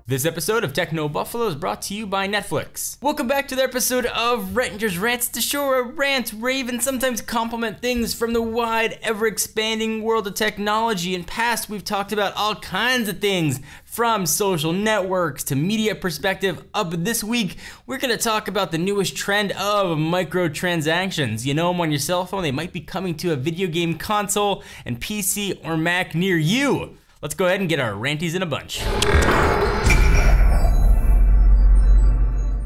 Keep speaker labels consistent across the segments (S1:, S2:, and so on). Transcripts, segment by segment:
S1: This episode of Techno Buffalo is brought to you by Netflix. Welcome back to the episode of Rangers Rants, the show where rant, rave, and sometimes compliment things from the wide, ever-expanding world of technology. In past, we've talked about all kinds of things, from social networks to media perspective. Up this week, we're gonna talk about the newest trend of microtransactions. You know them on your cell phone, they might be coming to a video game console and PC or Mac near you. Let's go ahead and get our ranties in a bunch.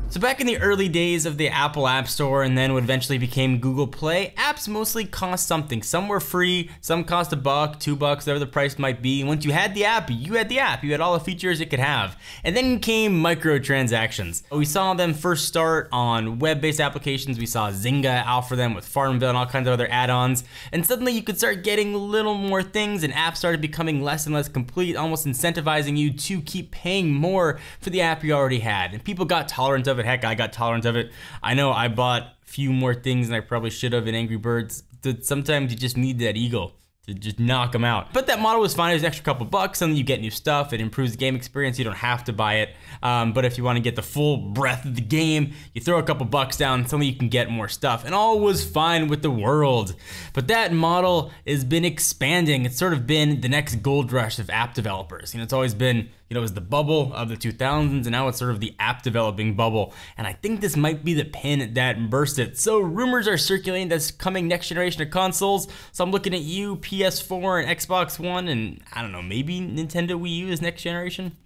S1: So back in the early days of the Apple App Store and then what eventually became Google Play, apps mostly cost something. Some were free, some cost $1, $2, whatever the price might be. And once you had the app, you had the app. You had all the features it could have. And then came microtransactions. We saw them first start on web-based applications. We saw Zynga out for them with Farmville and all kinds of other add-ons. And suddenly you could start getting little more things and apps started becoming less and less complete, almost incentivizing you to keep paying more for the app you already had. And people got tolerant of it. Heck, I got tolerant of it. I know I bought a few more things than I probably should have in Angry Birds. Sometimes you just need that ego to just knock them out. But that model was fine. It was an extra couple bucks, and you get new stuff. It improves the game experience. You don't have to buy it. But if you want to get the full breadth of the game, you throw a couple bucks down, suddenly you can get more stuff. And all was fine with the world. But that model has been expanding. It's sort of been the next gold rush of app developers. You know, it's always been, it was the bubble of the 2000s, and now it's sort of the app developing bubble. And I think this might be the pin that burst it. So rumors are circulating that's coming next generation of consoles. So I'm looking at you, PS4 and Xbox One, and I don't know, maybe Nintendo Wii U is next generation?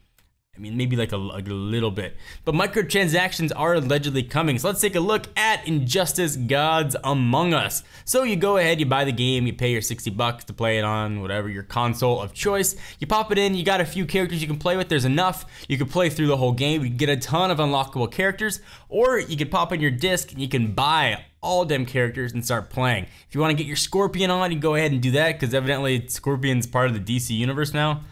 S1: I mean, maybe like a little bit. But microtransactions are allegedly coming. So let's take a look at Injustice Gods Among Us. So you go ahead, you buy the game, you pay your $60 to play it on whatever your console of choice. You pop it in, you got a few characters you can play with. There's enough. You can play through the whole game. You can get a ton of unlockable characters. Or you can pop in your disc and you can buy all them characters and start playing. If you want to get your Scorpion on, you go ahead and do that, because evidently Scorpion's part of the DC universe now.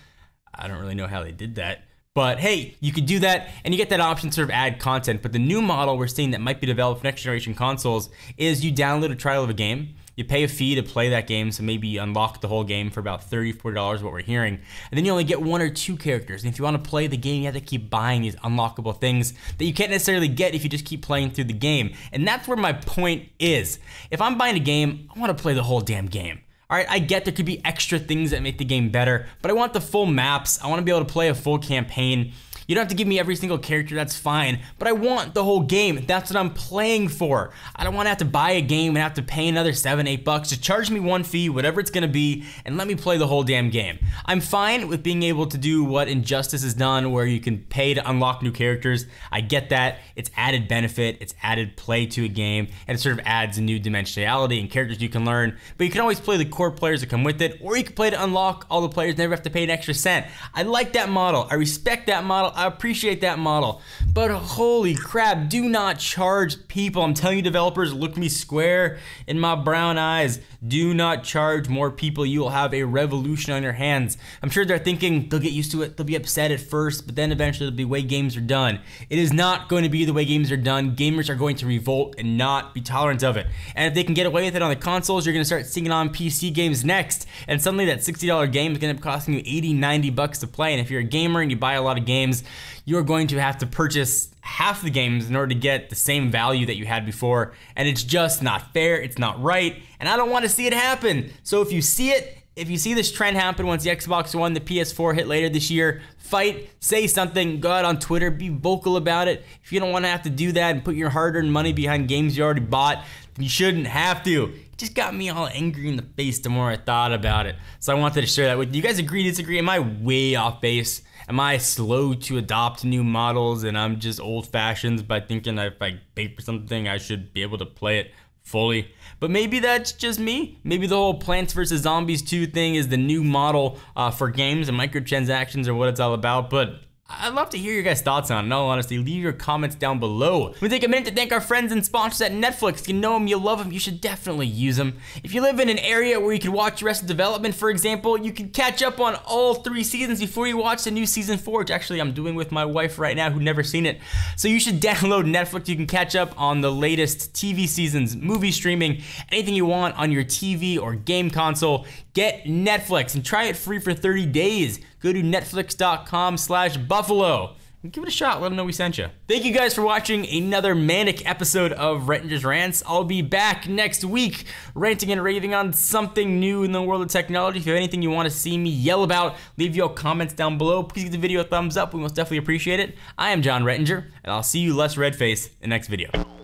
S1: I don't really know how they did that. But hey, you could do that and you get that option to sort of add content. But the new model we're seeing that might be developed for next generation consoles is you download a trial of a game, you pay a fee to play that game, so maybe you unlock the whole game for about $30, $40, what we're hearing, and then you only get 1 or 2 characters. And if you want to play the game, you have to keep buying these unlockable things that you can't necessarily get if you just keep playing through the game. And that's where my point is. If I'm buying a game, I want to play the whole damn game. All right, I get there could be extra things that make the game better, but I want the full maps. I want to be able to play a full campaign. You don't have to give me every single character, that's fine, but I want the whole game. That's what I'm playing for. I don't want to have to buy a game and have to pay another $7, $8. Just charge me one fee, whatever it's gonna be, and let me play the whole damn game. I'm fine with being able to do what Injustice has done, where you can pay to unlock new characters. I get that. It's added benefit, it's added play to a game, and it sort of adds a new dimensionality and characters you can learn. But you can always play the core players that come with it, or you can play to unlock all the players, never have to pay an extra cent. I like that model. I respect that model. I appreciate that model, but holy crap, do not charge people. I'm telling you, developers, look me square in my brown eyes. Do not charge more people. You will have a revolution on your hands. I'm sure they're thinking they'll get used to it. They'll be upset at first, but then eventually it'll be the way games are done. It is not going to be the way games are done. Gamers are going to revolt and not be tolerant of it. And if they can get away with it on the consoles, you're going to start seeing it on PC games next. And suddenly that $60 game is going to end up costing you $80, $90 to play. And if you're a gamer and you buy a lot of games, you're going to have to purchase half the games in order to get the same value that you had before, and it's just not fair, it's not right, and I don't want to see it happen. So if you see it, if you see this trend happen once the Xbox One, the PS4 hit later this year, fight, say something, go out on Twitter, be vocal about it. If you don't want to have to do that and put your hard-earned money behind games you already bought, you shouldn't have to. It just got me all angry in the face the more I thought about it. So I wanted to share that with you. You guys agree, disagree? Am I way off base? Am I slow to adopt new models and I'm just old-fashioned by thinking that if I pay for something, I should be able to play it fully? But maybe that's just me. Maybe the whole Plants vs. Zombies 2 thing is the new model for games and microtransactions are what it's all about. But I'd love to hear your guys' thoughts on it. In all honesty, leave your comments down below. We take a minute to thank our friends and sponsors at Netflix. You know them, you love them, you should definitely use them. If you live in an area where you can watch Arrested Development, for example, you can catch up on all 3 seasons before you watch the new season 4, which actually I'm doing with my wife right now who's never seen it. So you should download Netflix. You can catch up on the latest TV seasons, movie streaming, anything you want on your TV or game console. Get Netflix and try it free for 30 days. Go to netflix.com/buffalo. Give it a shot, let them know we sent you. Thank you guys for watching another manic episode of Rettinger's Rants. I'll be back next week ranting and raving on something new in the world of technology. If you have anything you want to see me yell about, leave your comments down below. Please give the video a thumbs up, we most definitely appreciate it. I am Jon Rettinger, and I'll see you less red face in the next video.